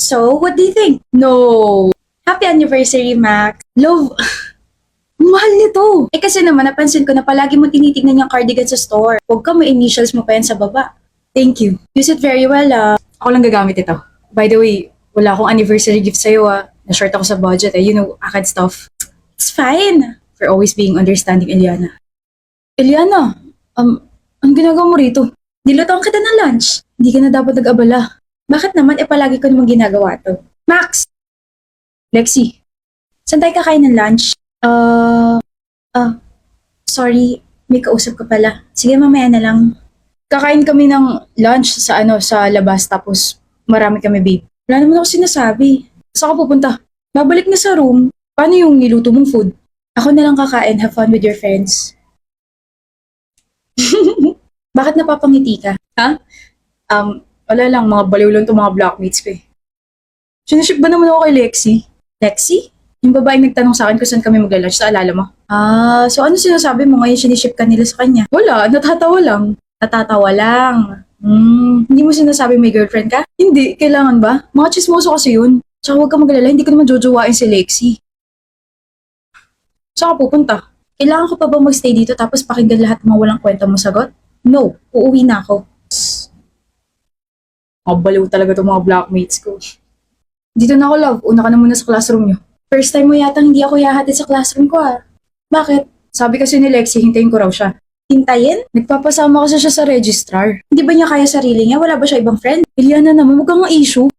So, what do you think? No. Happy anniversary, Max. Love. Mahal nito. Eh kasi naman, napansin ko na palagi mo tinitignan yung cardigan sa store. Huwag ka, may initials mo pa yan sa baba. Thank you. Use it very well, ah. Ako lang gagamit ito. By the way, wala akong anniversary gift sa'yo, ah. Na-short ako sa budget, eh. You know, akad stuff. It's fine. For always being understanding, Eliana. Eliana, ang ginagawa mo rito? Nilutoan kita ng lunch. Hindi ka na dapat nag-abala. Bakit naman, palagi ko namang ginagawa to? Max! Lexi, saan tayo kakain ng lunch? Sorry, may kausap ka pala. Sige, mamaya na lang. Kakain kami ng lunch sa labas, tapos marami kami, babe. Wala naman ako sinasabi. Saan ka pupunta? Babalik na sa room. Paano yung niluto mong food? Ako na lang kakain, have fun with your friends. Bakit napapangiti ka? Ha? Wala lang, mga baliw lang itong mga blockmates ko eh. Siniship ba naman ako kay Lexi? Lexi? Yung babaeng nagtanong sa akin kung saan kami magla-lunch, naalala mo? So ano sinasabi mo ngayon siniship ka nila sa kanya? Wala, natatawa lang. Natatawa lang. Hindi mo sinasabi may girlfriend ka? Hindi, kailangan ba? Mga chismoso kasi yun. Tsaka huwag ka mag-alala, hindi ko naman jojowain si Lexi. Saan ka pupunta? Kailangan ko pa ba magstay dito tapos pakinggan lahat ng mga walang kwenta mo sagot? No, uuwi na ako. Mabaliw talaga itong mga blockmates ko. Dito na ako, love. Una ka na muna sa classroom nyo. First time mo yata hindi ako yahatid sa classroom ko, ah. Bakit? Sabi kasi ni Lexi, hintayin ko raw siya. Hintayin? Nagpapasama kasi siya sa registrar. Hindi ba niya kaya sarili niya? Wala ba siya ibang friend? Eliana naman, huwag kang issue.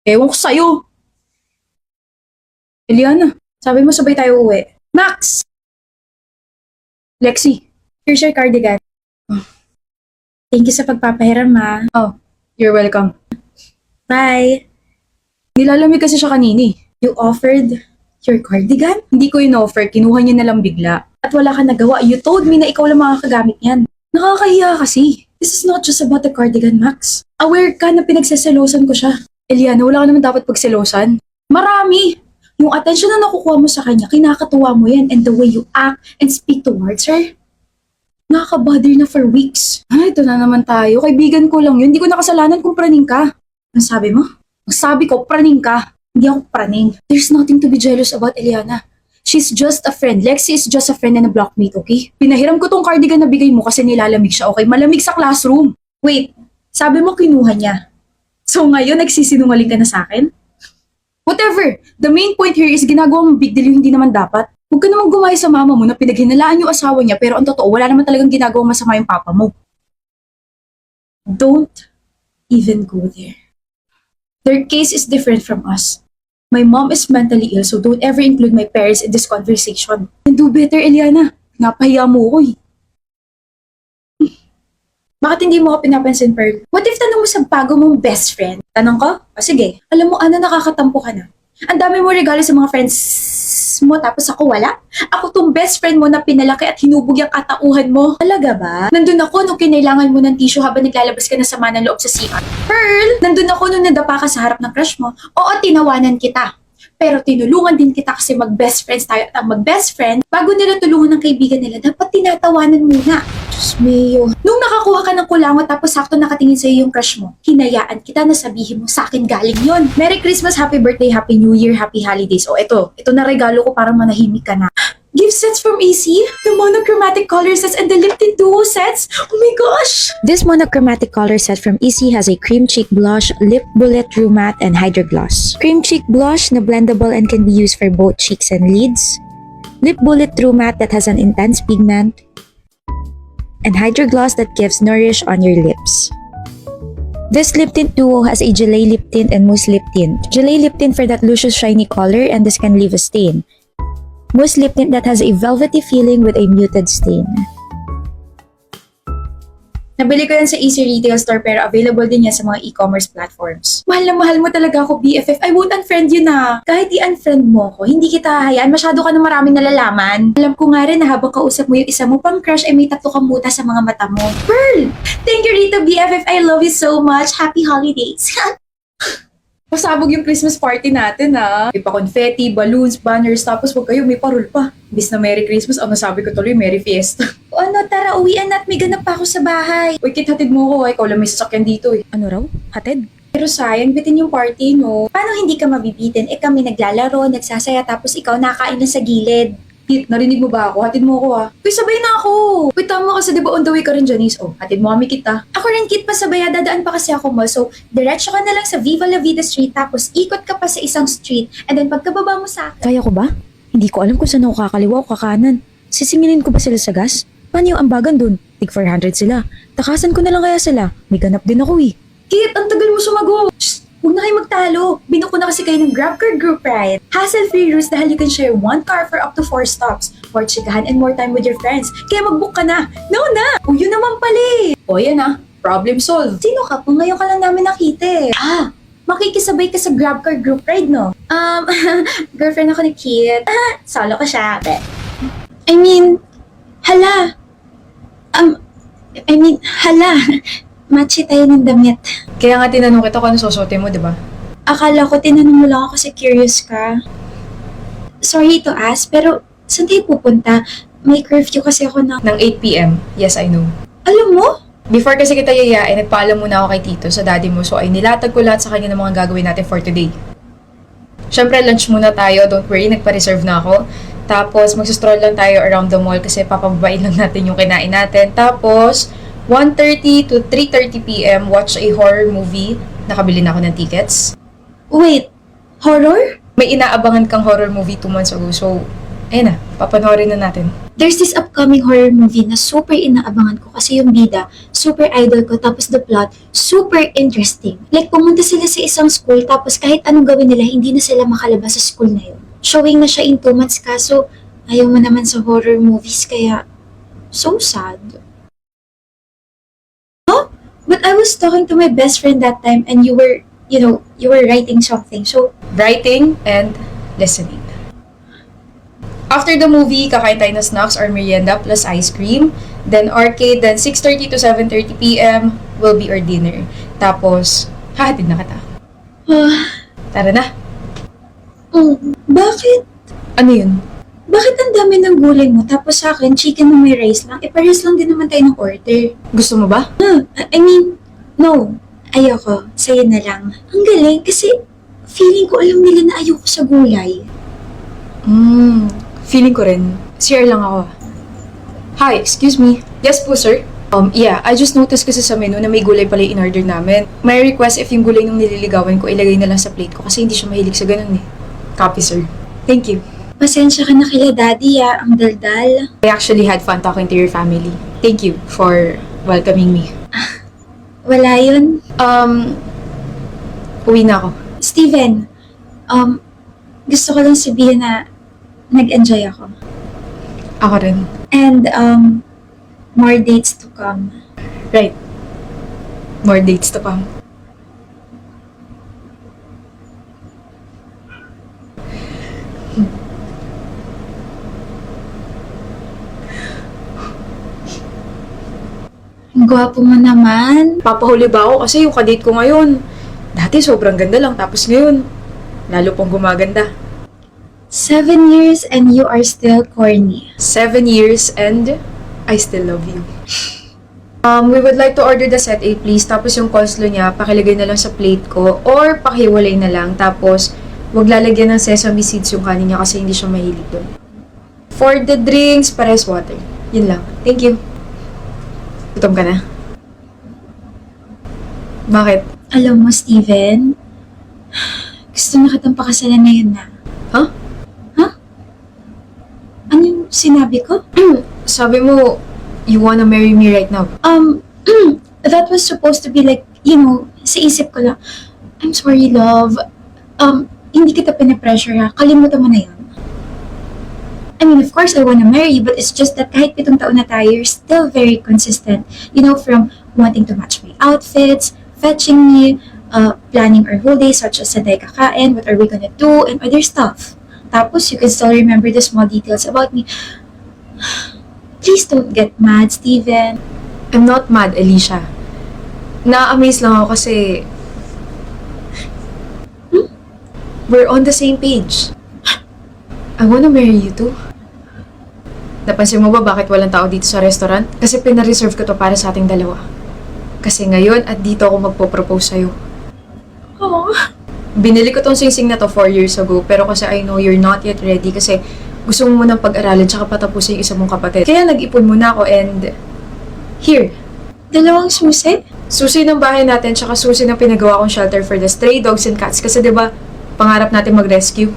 Ewan ko sa'yo. Eliana, sabi mo sabay tayo uwi. Max! Lexi, here's your cardigan. Thank you sa pagpapahiram, ma. Oh, you're welcome. Bye. Nilalamig kasi siya kanini. You offered your cardigan? Hindi ko in-offer, kinuha niya na lang bigla. At wala ka nagawa. You told me na ikaw lang makakagamit niyan. Nakakahiya kasi. This is not just about the cardigan, Max. Aware ka na pinagseselosan ko siya. Eliana, wala ka naman dapat pagselosan. Marami! Yung attention na nakukuha mo sa kanya, kinakatuwa mo yan, and the way you act and speak towards her. Nakaka-bother na for weeks. Ito na naman tayo. Kaibigan ko lang yun. Hindi ko nakasalanan kung praning ka. Ang sabi mo? Ang sabi ko, praning ka. Hindi ako praning. There's nothing to be jealous about, Eliana. She's just a friend. Lexi is just a friend and a blockmate, okay? Pinahiram ko tong cardigan na bigay mo kasi nilalamig siya, okay? Malamig sa classroom. Wait, sabi mo kinuha niya. So ngayon, nagsisinungaling ka na sa akin? Whatever. The main point here is ginagawa mong big deal yung hindi naman dapat. Huwag ka namang gumaya sa mama mo na pinaghinalaan yung asawa niya pero ang totoo, wala naman talagang ginagawang masama yung papa mo. Don't even go there. Their case is different from us. My mom is mentally ill so don't ever include my parents in this conversation. And do better, Eliana. Napahiya mo ko eh. Bakit hindi mo ako pinapansin, Pearl? What if tanong mo sa bago mong best friend? Tanong ko? O sige, alam mo, Ana, nakakatampo ka na. Ang dami mo regalo sa mga friends mo, tapos ako wala? Ako tong best friend mo na pinalaki at hinubog yung katauhan mo. Talaga ba? Nandun ako nung kinailangan mo ng tissue habang naglalabas ka na sama ng loob sa CR. Pearl, nandun ako nung nadapa ka sa harap ng crush mo. Oo, tinawanan kita. Pero tinulungan din kita kasi mag-best friends tayo. At ang mag-best friend, bago nila tulungan ng kaibigan nila, dapat tinatawanan muna. Diyos mio. Nung nakakuha ka ng kulangot tapos sakto nakatingin sa'yo yung crush mo, hinayaan kita na sabihin mo sa akin galing yon. Merry Christmas, Happy Birthday, Happy New Year, Happy Holidays. O ito na regalo ko para manahimik ka na. Gift sets from AC, the monochromatic color sets, and the lip tint duo sets. Oh my gosh! This monochromatic color set from EC has a cream cheek blush, lip bullet, true matte, and hydro gloss. Cream cheek blush na blendable and can be used for both cheeks and lids. Lip bullet true matte that has an intense pigment. And hydro gloss that gives nourish on your lips. This lip tint duo has a gelée lip tint and mousse lip tint. Gelée lip tint for that luscious shiny color and this can leave a stain. Mousse lip tint that has a velvety feeling with a muted stain. Nabili ko yan sa Easy Retail Store pero available din yan sa mga e-commerce platforms. Mahal na mahal mo talaga ako, BFF. I won't unfriend you na. Kahit i-unfriend mo ko, hindi kita hahayaan. Masyado ka na maraming nalalaman. Alam ko nga rin na habang kausap mo yung isa mo pang crush ay may tatlo kang muta sa mga mata mo. Pearl! Thank you, Rita, BFF. I love you so much. Happy holidays. Pasabog yung Christmas party natin, ha? May pa-confetti, balloons, banners, tapos wag kayo, may parol pa. Bis na Merry Christmas, ang nasabi ko tuloy, Merry Fiesta. O ano, tara, uwian na at may ganap pa ako sa bahay. Uy, Kit, hatid mo ko, ikaw lang may sasakyan dito eh. Ano raw? Hatid? Pero sayang, bitin yung party, no? Paano hindi ka mabibitin? Eh kami naglalaro, nagsasaya, tapos ikaw nakain na sa gilid. Kit, narinig mo ba ako? Hatid mo ako ah. Uy, sabay na ako. Uy, tama kasi di ba on the way ka rin, Janice? Oh, hatid mo kami kita. Ako rin, Kit, pasabay. Dadaan pa kasi ako mo. So, diretso ka na lang sa Viva La Vida Street, tapos ikot ka pa sa isang street, and then pagkababa mo sa akin. Kaya ko ba? Hindi ko alam kung saan ako kakaliwa o kakanan. Sisingilin ko ba sila sa gas? Paano yung ambagan dun? Tig 400 sila. Takasan ko na lang kaya sila. May ganap din ako eh. Kit, ang tagal mo sumagot. Shh, huwag na kayo magtalo. Binuko na kasi kayo ng GrabCar Group Ride. Hassle-free routes dahil you can share one car for up to 4 stops, more chikahan and more time with your friends. Kaya mag-book ka na. No na! O yun naman pala eh. O yan ah, problem solved. Sino ka po? Ngayon ka lang namin nakita eh. Ah, makikisabay ka sa GrabCar Group Ride, no? Girlfriend ako ni Kit. Solo ko siya. I mean, hala. Hala. Matchy tayo ng damit. Kaya nga tinanong kita kung ano susuotin mo, di ba? Akala ko tinanong mo lang ako kasi curious ka. Sorry to ask, pero saan tayo pupunta? May curfew kasi ako na... Ng 8 p.m. Yes, I know. Alam mo? Before kasi kita yayain, nagpaalam muna ako kay Tito sa daddy mo. So ay nilatag ko lahat sa kanya ng mga gagawin natin for today. Siyempre, lunch muna tayo. Don't worry, nagpa-reserve na ako. Tapos, magsastroll lang tayo around the mall kasi papababain lang natin yung kinain natin. Tapos, 1:30 to 3:30 p.m. watch a horror movie. Nakabili na ako ng tickets. Wait, horror? May inaabangan kang horror movie 2 months ago. So, ayun na, papanoorin na natin. There's this upcoming horror movie na super inaabangan ko kasi yung bida, super idol ko, tapos the plot, super interesting. Like, pumunta sila sa isang school, tapos kahit anong gawin nila, hindi na sila makalabas sa school na yun. Showing na siya in 2 months kaso ayaw mo naman sa horror movies, kaya so sad. Oh, but I was talking to my best friend that time and you were writing something. So, Writing and listening. After the movie, kakain tayo ng snacks or merienda plus ice cream. Then arcade, then 6:30 to 7:30 p.m. will be our dinner. Tapos, hahatid na kita. Tara na. Bakit? Ano yun? Bakit ang dami ng gulay mo tapos sa akin chicken na may rice lang? Parehas lang din naman tayo ng order. Gusto mo ba? I mean, no. Ayoko. Sa'yo na lang. Ang galing kasi feeling ko alam nila na ayoko sa gulay. Feeling ko rin. CR lang ako. Hi, excuse me. Yes po, sir. Yeah, I just noticed kasi sa menu na may gulay pala yung in-order namin. May request if yung gulay nung nililigawan ko, ilagay na lang sa plate ko kasi hindi siya mahilig sa ganun eh. Copy, sir. Thank you. Pasensya ka na kila daddy ang daldal. I actually had fun talking to your family. Thank you for welcoming me. Wala yun. Uwi na ako. Steven, gusto ko lang sabihin na nag-enjoy ako. Ako rin. And, more dates to come. Right. More dates to come. Ang gwapo mo naman. Papahuli ba ako kasi yung kadate ko ngayon. Dati sobrang ganda lang tapos ngayon, lalo pong gumaganda. 7 years and you are still corny. 7 years and I still love you. We would like to order the set A please. Tapos yung coleslaw niya, pakilagay na lang sa plate ko or pakiwalay na lang. Tapos, wag lalagyan ng sesame seeds yung kanin niya kasi hindi siya mahilig doon. For the drinks, pares water. Yun lang. Thank you. Gutom ka na? Bakit? Alam mo, Steven, gusto na kitang pakasalan ngayon na. Huh? Ano yung sinabi ko? Sabi mo, you wanna marry me right now. That was supposed to be like, sa isip ko lang, I'm sorry, love. Hindi kita pinapressure ha. Kalimutan mo na yun. I mean, of course, I wanna marry you, but it's just that kahit 7 taon na tayo, you're still very consistent. From wanting to match my outfits, fetching me, planning our whole day, such as saan tayo kakain, what are we gonna do, and other stuff. Tapos, you can still remember the small details about me. Please don't get mad, Steven. I'm not mad, Alicia. Na-amaze lang ako kasi we're on the same page. I wanna marry you too. Napansin mo ba bakit walang tao dito sa restaurant? Kasi pina-reserve ko to para sa ating dalawa. Kasi ngayon at dito ako magpo-propose sa'yo. Binili ko tong singsing na to 4 years ago, pero kasi I know you're not yet ready kasi gusto mo munang pag-aralin tsaka patapusin yung isa mong kapatid. Kaya nag-ipon muna ako and here, Dalawang susi? susi ng bahay natin tsaka susi ng pinagawa kong shelter for the stray dogs and cats kasi 'di ba pangarap natin mag-rescue.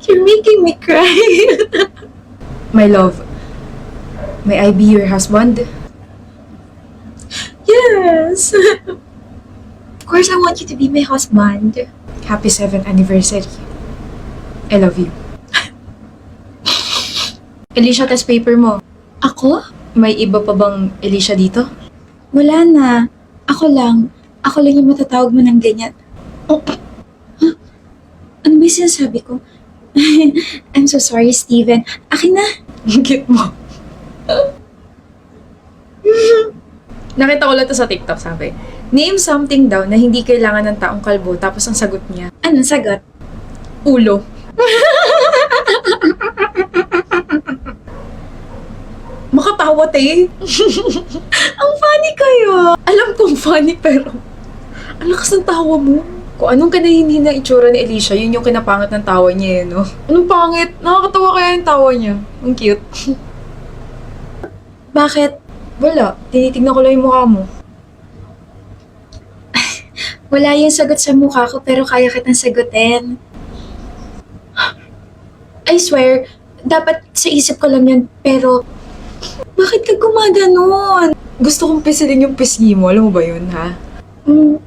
You're making me cry. My love, may I be your husband? Yes. Of course, I want you to be my husband. Happy 7th anniversary. I love you. Alicia, test paper mo. Ako? May iba pa bang Alicia dito? Wala na. Ako lang. Ako lang yung matatawag mo ng ganyan. Oh. Huh? Ano ba yung sinasabi ko? I'm so sorry, Steven. Akin na. Cute mo. Nakita ko lang to sa TikTok, sabi. Name something daw na hindi kailangan ng taong kalbo, tapos ang sagot niya, Anong sagot? ulo. Makatawa, te. Ang funny kayo. Alam kong funny, pero ang lakas ng tawa mo. Kung anong kanahinhin na itsura ni Alicia, yun yung kinapangat ng tawa niya, no? Anong pangit? Nakakatawa kaya yung tawa niya. Ang cute. Bakit? Wala. Tinitignan ko lang yung mukha mo. Wala yung sagot sa mukha ko pero kaya kitang sagutin. I swear, dapat sa isip ko lang yun pero bakit ka gumaganon? Gusto kong pisilin yung pisngi mo. Alam mo ba yun, ha? Mm.